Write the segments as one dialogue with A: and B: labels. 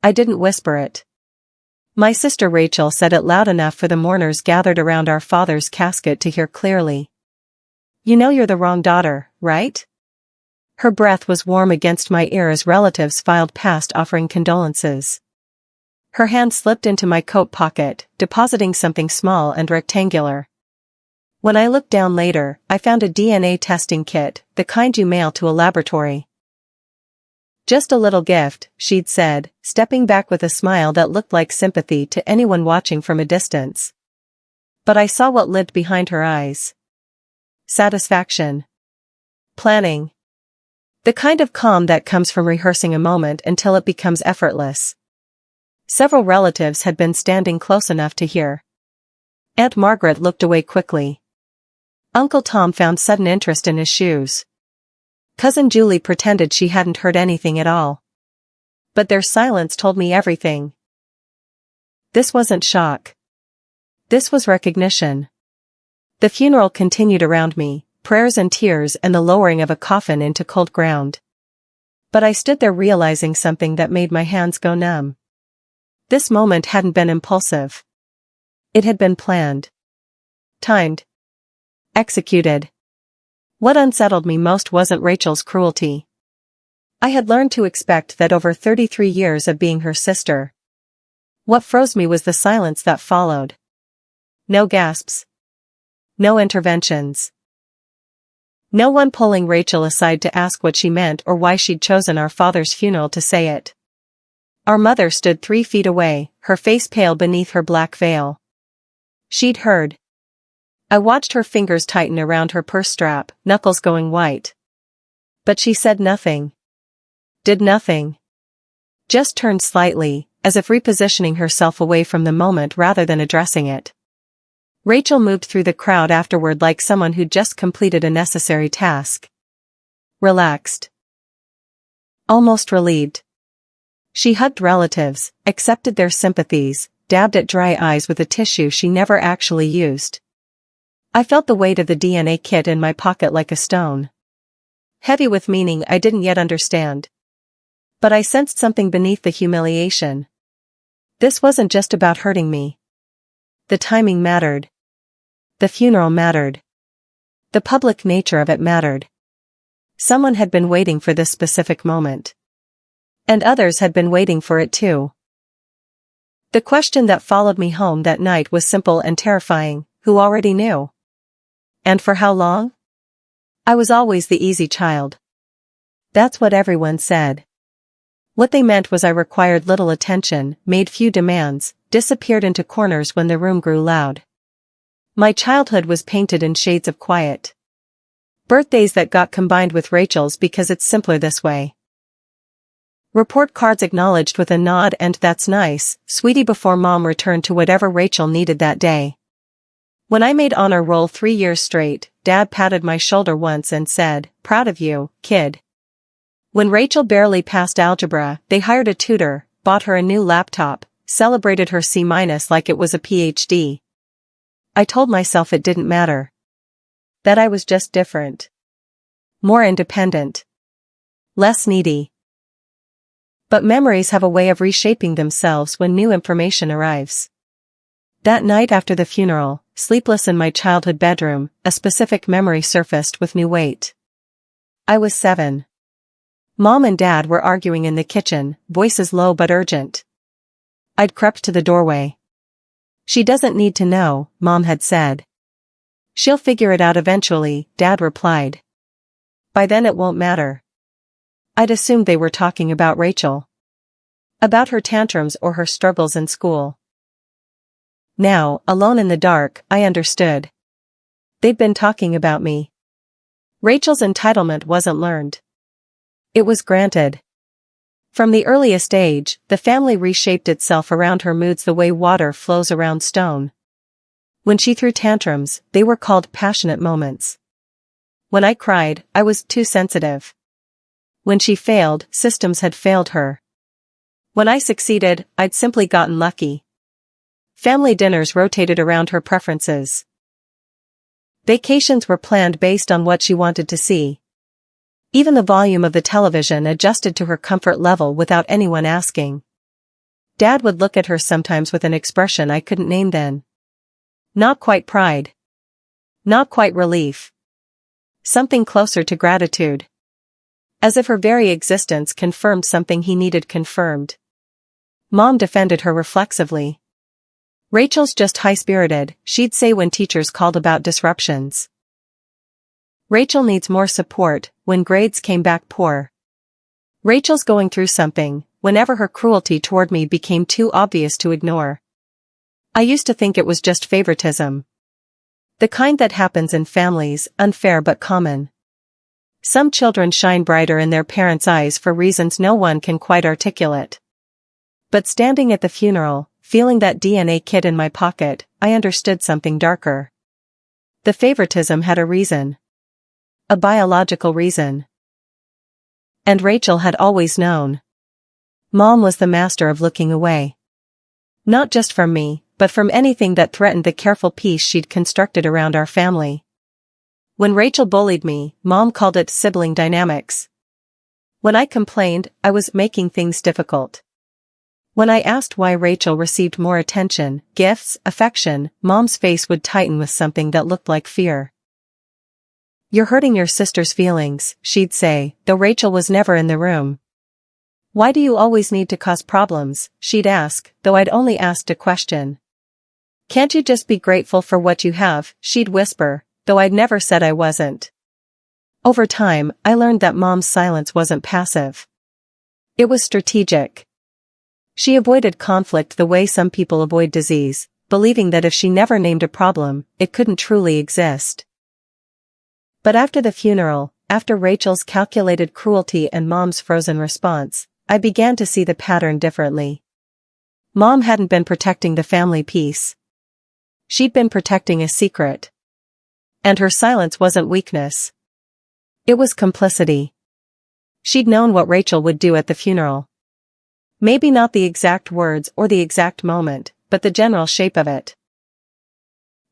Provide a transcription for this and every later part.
A: I didn't whisper it. My sister Rachel said it loud enough for the mourners gathered around our father's casket to hear clearly. "You know you're the wrong daughter, right?" Her breath was warm against my ear as relatives filed past offering condolences. Her hand slipped into my coat pocket, depositing something small and rectangular. When I looked down later, I found a DNA testing kit, the kind you mail to a laboratory. "Just a little gift," she'd said, stepping back with a smile that looked like sympathy to anyone watching from a distance. But I saw what lived behind her eyes. Satisfaction. Planning. The kind of calm that comes from rehearsing a moment until it becomes effortless. Several relatives had been standing close enough to hear. Aunt Margaret looked away quickly. Uncle Tom found sudden interest in his shoes. Cousin Julie pretended she hadn't heard anything at all. But their silence told me everything. This wasn't shock. This was recognition. The funeral continued around me, prayers and tears and the lowering of a coffin into cold ground. But I stood there realizing something that made my hands go numb. This moment hadn't been impulsive. It had been planned. Timed. Executed. What unsettled me most wasn't Rachel's cruelty. I had learned to expect that over 33 years of being her sister. What froze me was the silence that followed. No gasps. No interventions. No one pulling Rachel aside to ask what she meant or why she'd chosen our father's funeral to say it. Our mother stood 3 feet away, her face pale beneath her black veil. She'd heard. I watched her fingers tighten around her purse strap, knuckles going white. But she said nothing. Did nothing. Just turned slightly, as if repositioning herself away from the moment rather than addressing it. Rachel moved through the crowd afterward like someone who'd just completed a necessary task. Relaxed. Almost relieved. She hugged relatives, accepted their sympathies, dabbed at dry eyes with a tissue she never actually used. I felt the weight of the DNA kit in my pocket like a stone. Heavy with meaning I didn't yet understand. But I sensed something beneath the humiliation. This wasn't just about hurting me. The timing mattered. The funeral mattered. The public nature of it mattered. Someone had been waiting for this specific moment. And others had been waiting for it too. The question that followed me home that night was simple and terrifying: who already knew? And for how long? I was always the easy child. That's what everyone said. What they meant was I required little attention, made few demands, disappeared into corners when the room grew loud. My childhood was painted in shades of quiet. Birthdays that got combined with Rachel's because it's simpler this way. Report cards acknowledged with a nod and "that's nice, sweetie" before Mom returned to whatever Rachel needed that day. When I made honor roll 3 years straight, Dad patted my shoulder once and said, "Proud of you, kid." When Rachel barely passed algebra, they hired a tutor, bought her a new laptop, celebrated her C- like it was a PhD. I told myself it didn't matter. That I was just different. More independent. Less needy. But memories have a way of reshaping themselves when new information arrives. That night after the funeral, sleepless in my childhood bedroom, a specific memory surfaced with new weight. I was 7. Mom and Dad were arguing in the kitchen, voices low but urgent. I'd crept to the doorway. "She doesn't need to know," Mom had said. "She'll figure it out eventually," Dad replied. "By then it won't matter." I'd assumed they were talking about Rachel. About her tantrums or her struggles in school. Now, alone in the dark, I understood. They'd been talking about me. Rachel's entitlement wasn't learned. It was granted. From the earliest age, the family reshaped itself around her moods the way water flows around stone. When she threw tantrums, they were called passionate moments. When I cried, I was too sensitive. When she failed, systems had failed her. When I succeeded, I'd simply gotten lucky. Family dinners rotated around her preferences. Vacations were planned based on what she wanted to see. Even the volume of the television adjusted to her comfort level without anyone asking. Dad would look at her sometimes with an expression I couldn't name then. Not quite pride. Not quite relief. Something closer to gratitude. As if her very existence confirmed something he needed confirmed. Mom defended her reflexively. Rachel's just high-spirited, she'd say when teachers called about disruptions. Rachel needs more support, when grades came back poor. Rachel's going through something, whenever her cruelty toward me became too obvious to ignore. I used to think it was just favoritism. The kind that happens in families, unfair but common. Some children shine brighter in their parents' eyes for reasons no one can quite articulate. But standing at the funeral, feeling that DNA kit in my pocket, I understood something darker. The favoritism had a reason. A biological reason. And Rachel had always known. Mom was the master of looking away. Not just from me, but from anything that threatened the careful peace she'd constructed around our family. When Rachel bullied me, Mom called it sibling dynamics. When I complained, I was making things difficult. When I asked why Rachel received more attention, gifts, affection, Mom's face would tighten with something that looked like fear. "You're hurting your sister's feelings," she'd say, though Rachel was never in the room. "Why do you always need to cause problems?" she'd ask, though I'd only asked a question. "Can't you just be grateful for what you have?" she'd whisper, though I'd never said I wasn't. Over time, I learned that Mom's silence wasn't passive. It was strategic. She avoided conflict the way some people avoid disease, believing that if she never named a problem, it couldn't truly exist. But after the funeral, after Rachel's calculated cruelty and Mom's frozen response, I began to see the pattern differently. Mom hadn't been protecting the family peace. She'd been protecting a secret. And her silence wasn't weakness. It was complicity. She'd known what Rachel would do at the funeral. Maybe not the exact words or the exact moment, but the general shape of it.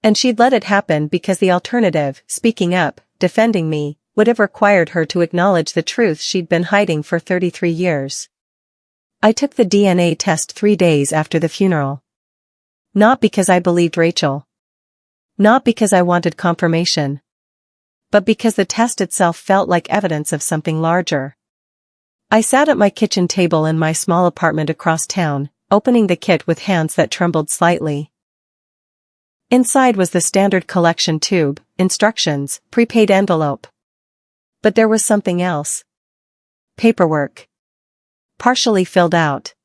A: And she'd let it happen because the alternative, speaking up, defending me, would have required her to acknowledge the truth she'd been hiding for 33 years. I took the DNA test 3 days after the funeral. Not because I believed Rachel. Not because I wanted confirmation. But because the test itself felt like evidence of something larger. I sat at my kitchen table in my small apartment across town, opening the kit with hands that trembled slightly. Inside was the standard collection tube, instructions, prepaid envelope. But there was something else. Paperwork. Partially filled out.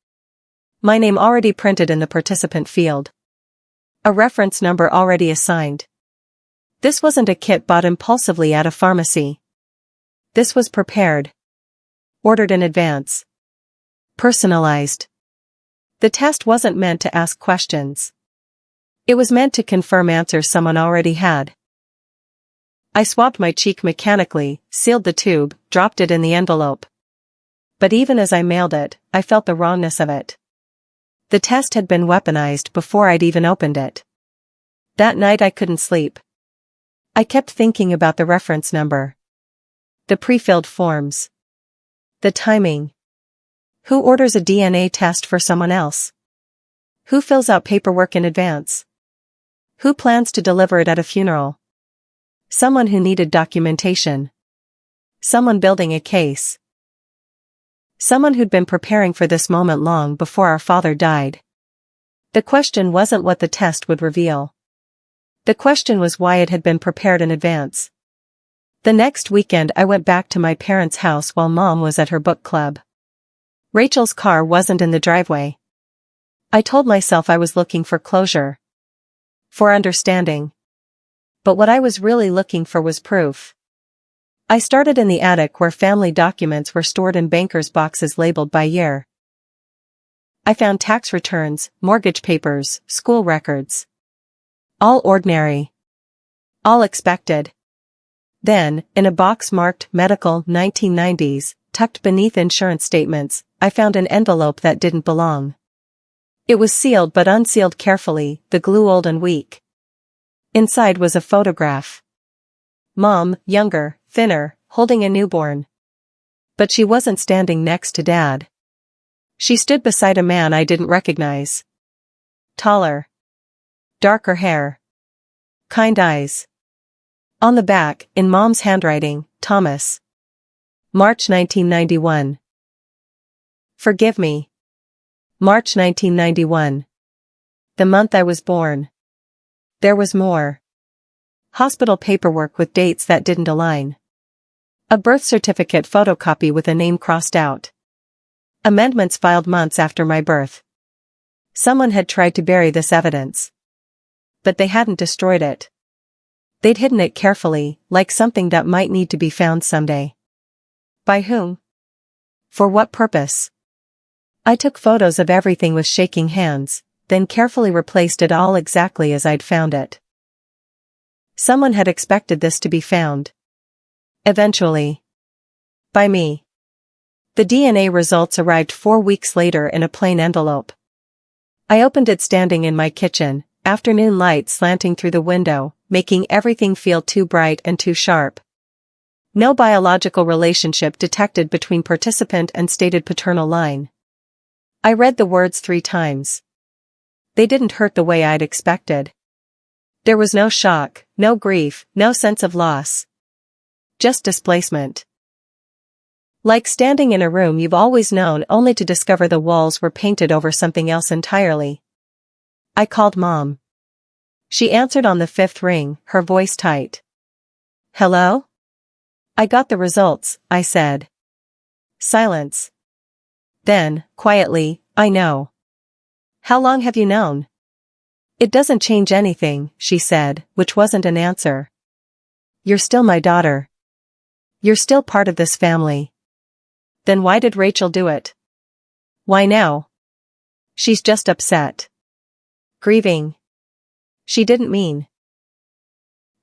A: My name already printed in the participant field. A reference number already assigned. This wasn't a kit bought impulsively at a pharmacy. This was prepared. Ordered in advance. Personalized. The test wasn't meant to ask questions. It was meant to confirm answers someone already had. I swabbed my cheek mechanically, sealed the tube, dropped it in the envelope. But even as I mailed it, I felt the wrongness of it. The test had been weaponized before I'd even opened it. That night I couldn't sleep. I kept thinking about the reference number. The pre-filled forms. The timing. Who orders a DNA test for someone else? Who fills out paperwork in advance? Who plans to deliver it at a funeral? Someone who needed documentation. Someone building a case. Someone who'd been preparing for this moment long before our father died. The question wasn't what the test would reveal. The question was why it had been prepared in advance. The next weekend I went back to my parents' house while Mom was at her book club. Rachel's car wasn't in the driveway. I told myself I was looking for closure. For understanding. But what I was really looking for was proof. I started in the attic where family documents were stored in bankers' boxes labeled by year. I found tax returns, mortgage papers, school records. All ordinary. All expected. Then, in a box marked Medical 1990s, tucked beneath insurance statements, I found an envelope that didn't belong. It was sealed but unsealed carefully, the glue old and weak. Inside was a photograph. Mom, younger, thinner, holding a newborn. But she wasn't standing next to Dad. She stood beside a man I didn't recognize. Taller. Darker hair. Kind eyes. On the back, in Mom's handwriting, Thomas. March 1991. Forgive me. March 1991. The month I was born. There was more. Hospital paperwork with dates that didn't align. A birth certificate photocopy with a name crossed out. Amendments filed months after my birth. Someone had tried to bury this evidence. But they hadn't destroyed it. They'd hidden it carefully, like something that might need to be found someday. By whom? For what purpose? I took photos of everything with shaking hands, then carefully replaced it all exactly as I'd found it. Someone had expected this to be found. Eventually. By me. The DNA results arrived 4 weeks later in a plain envelope. I opened it standing in my kitchen, afternoon light slanting through the window, making everything feel too bright and too sharp. No biological relationship detected between participant and stated paternal line. I read the words 3 times. They didn't hurt the way I'd expected. There was no shock, no grief, no sense of loss. Just displacement. Like standing in a room you've always known only to discover the walls were painted over something else entirely. I called Mom. She answered on the 5th ring, her voice tight. Hello? I got the results, I said. Silence. Then, quietly, I know. How long have you known? It doesn't change anything, she said, which wasn't an answer. You're still my daughter. You're still part of this family. Then why did Rachel do it? Why now? She's just upset. Grieving. She didn't mean.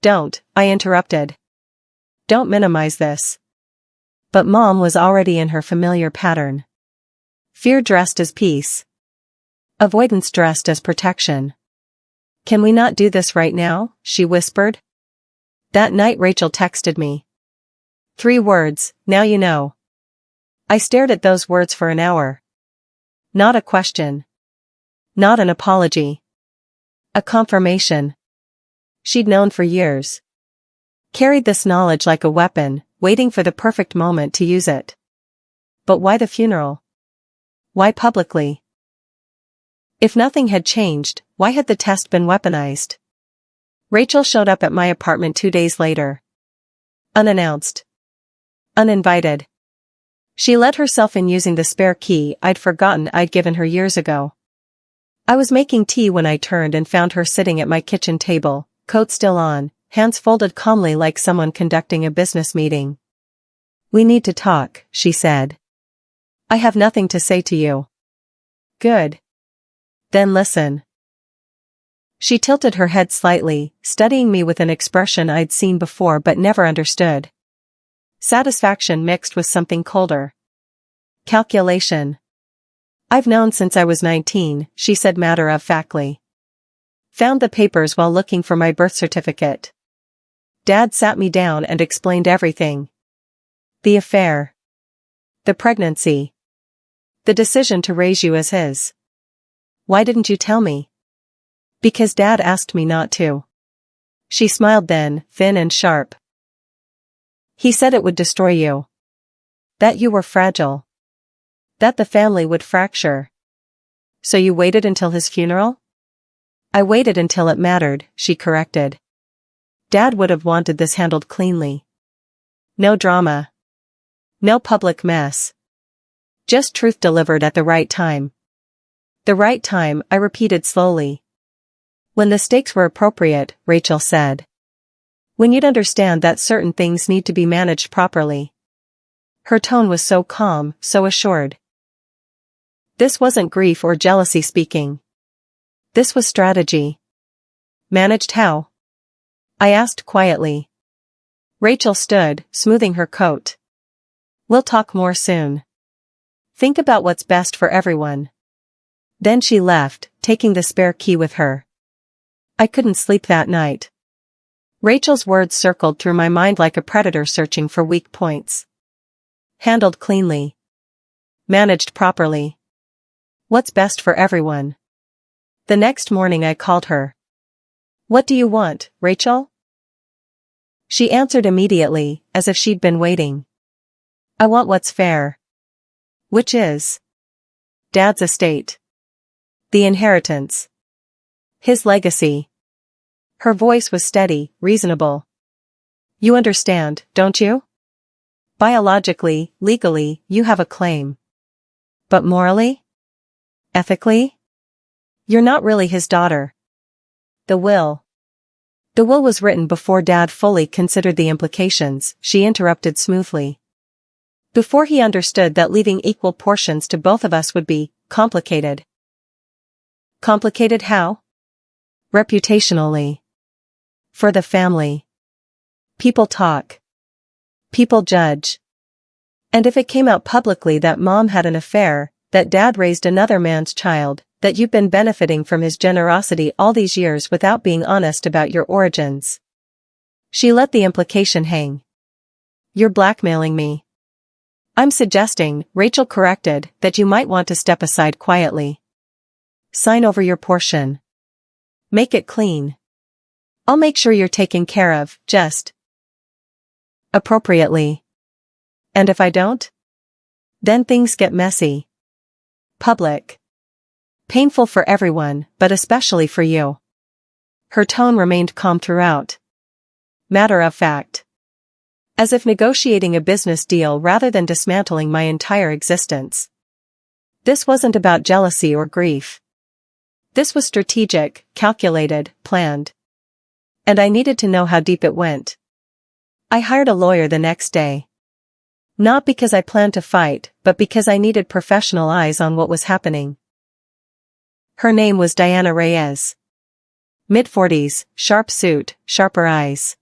A: Don't, I interrupted. Don't minimize this. But Mom was already in her familiar pattern. Fear dressed as peace. Avoidance dressed as protection. Can we not do this right now? She whispered. That night Rachel texted me. 3 words, now you know. I stared at those words for an hour. Not a question. Not an apology. A confirmation. She'd known for years. Carried this knowledge like a weapon, waiting for the perfect moment to use it. But why the funeral? Why publicly? If nothing had changed, why had the test been weaponized? Rachel showed up at my apartment 2 days later. Unannounced. Uninvited. She let herself in using the spare key I'd forgotten I'd given her years ago. I was making tea when I turned and found her sitting at my kitchen table, coat still on, hands folded calmly like someone conducting a business meeting. We need to talk, she said. I have nothing to say to you. Good. Then listen. She tilted her head slightly, studying me with an expression I'd seen before but never understood. Satisfaction mixed with something colder. Calculation. I've known since I was 19, she said matter-of-factly. Found the papers while looking for my birth certificate. Dad sat me down and explained everything. The affair. The pregnancy. The decision to raise you as his. Why didn't you tell me? Because Dad asked me not to. She smiled then, thin and sharp. He said it would destroy you. That you were fragile. That the family would fracture. So you waited until his funeral? I waited until it mattered, she corrected. Dad would have wanted this handled cleanly. No drama. No public mess. Just truth delivered at the right time. The right time, I repeated slowly. When the stakes were appropriate, Rachel said. When you'd understand that certain things need to be managed properly. Her tone was so calm, so assured. This wasn't grief or jealousy speaking. This was strategy. Managed how? I asked quietly. Rachel stood, smoothing her coat. We'll talk more soon. Think about what's best for everyone. Then she left, taking the spare key with her. I couldn't sleep that night. Rachel's words circled through my mind like a predator searching for weak points. Handled cleanly. Managed properly. What's best for everyone. The next morning I called her. What do you want, Rachel? She answered immediately, as if she'd been waiting. I want what's fair. Which is? Dad's estate. The inheritance. His legacy. Her voice was steady, reasonable. You understand, don't you? Biologically, legally, you have a claim. But morally? Ethically? You're not really his daughter. The will. The will was written before Dad fully considered the implications, she interrupted smoothly. Before he understood that leaving equal portions to both of us would be complicated. Complicated how? Reputationally. For the family. People talk. People judge. And if it came out publicly that Mom had an affair, that Dad raised another man's child, that you've been benefiting from his generosity all these years without being honest about your origins. She let the implication hang. You're blackmailing me. I'm suggesting, Rachel corrected, that you might want to step aside quietly. Sign over your portion. Make it clean. I'll make sure you're taken care of, just appropriately. And if I don't? Then things get messy. Public. Painful for everyone, but especially for you. Her tone remained calm throughout. Matter of fact. As if negotiating a business deal rather than dismantling my entire existence. This wasn't about jealousy or grief. This was strategic, calculated, planned. And I needed to know how deep it went. I hired a lawyer the next day. Not because I planned to fight, but because I needed professional eyes on what was happening. Her name was Diana Reyes. Mid-40s, sharp suit, sharper eyes.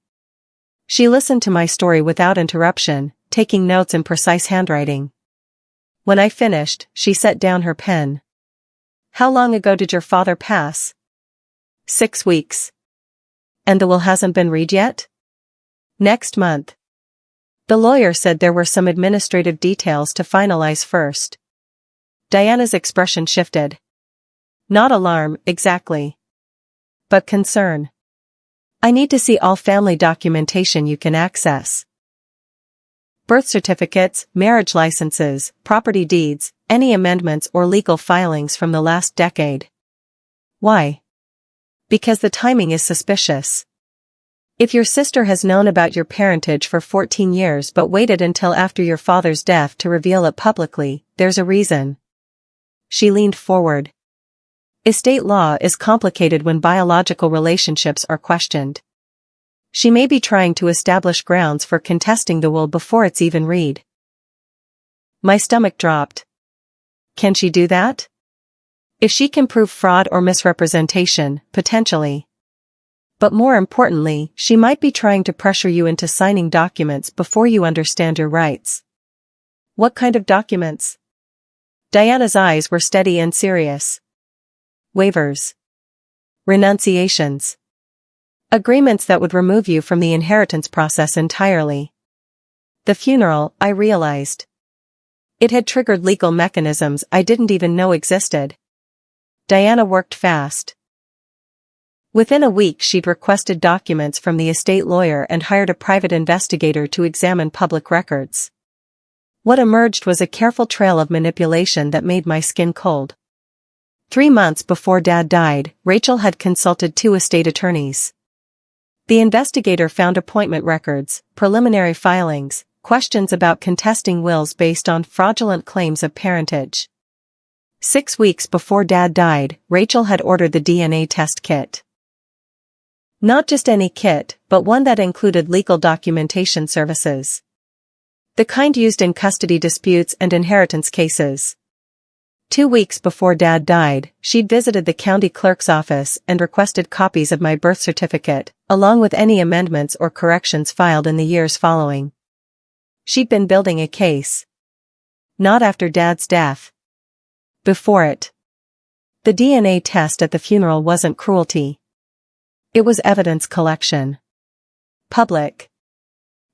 A: She listened to my story without interruption, taking notes in precise handwriting. When I finished, she set down her pen. How long ago did your father pass? 6 weeks. And the will hasn't been read yet? Next month. The lawyer said there were some administrative details to finalize first. Diana's expression shifted. Not alarm, exactly. But concern. I need to see all family documentation you can access. Birth certificates, marriage licenses, property deeds, any amendments or legal filings from the last decade. Why? Because the timing is suspicious. If your sister has known about your parentage for 14 years but waited until after your father's death to reveal it publicly, there's a reason. She leaned forward. Estate law is complicated when biological relationships are questioned. She may be trying to establish grounds for contesting the will before it's even read. My stomach dropped. Can she do that? If she can prove fraud or misrepresentation, potentially. But more importantly, she might be trying to pressure you into signing documents before you understand your rights. What kind of documents? Diana's eyes were steady and serious. Waivers. Renunciations. Agreements that would remove you from the inheritance process entirely. The funeral, I realized. It had triggered legal mechanisms I didn't even know existed. Diana worked fast. Within a week she'd requested documents from the estate lawyer and hired a private investigator to examine public records. What emerged was a careful trail of manipulation that made my skin cold. 3 months before Dad died, Rachel had consulted 2 estate attorneys. The investigator found appointment records, preliminary filings, questions about contesting wills based on fraudulent claims of parentage. 6 weeks before Dad died, Rachel had ordered the DNA test kit. Not just any kit, but one that included legal documentation services. The kind used in custody disputes and inheritance cases. 2 weeks before Dad died, she'd visited the county clerk's office and requested copies of my birth certificate, along with any amendments or corrections filed in the years following. She'd been building a case. Not after Dad's death. Before it. The DNA test at the funeral wasn't cruelty. It was evidence collection. Public.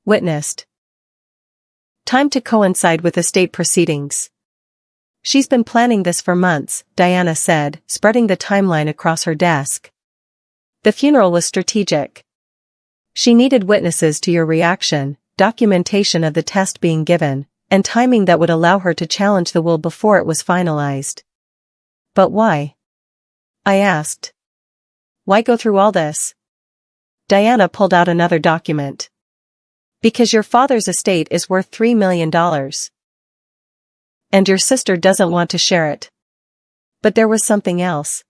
A: Witnessed. Timed to coincide with estate proceedings. She's been planning this for months, Diana said, spreading the timeline across her desk. The funeral was strategic. She needed witnesses to your reaction, documentation of the test being given, and timing that would allow her to challenge the will before it was finalized. But why? I asked. Why go through all this? Diana pulled out another document. Because your father's estate is worth $3 million. And your sister doesn't want to share it. But there was something else.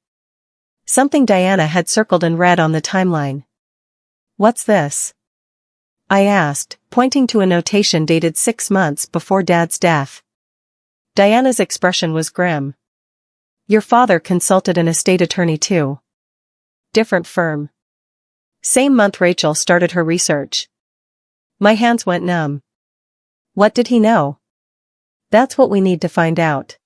A: Something Diana had circled and read on the timeline. What's this? I asked, pointing to a notation dated 6 months before Dad's death. Diana's expression was grim. Your father consulted an estate attorney too. Different firm. Same month Rachel started her research. My hands went numb. What did he know? That's what we need to find out.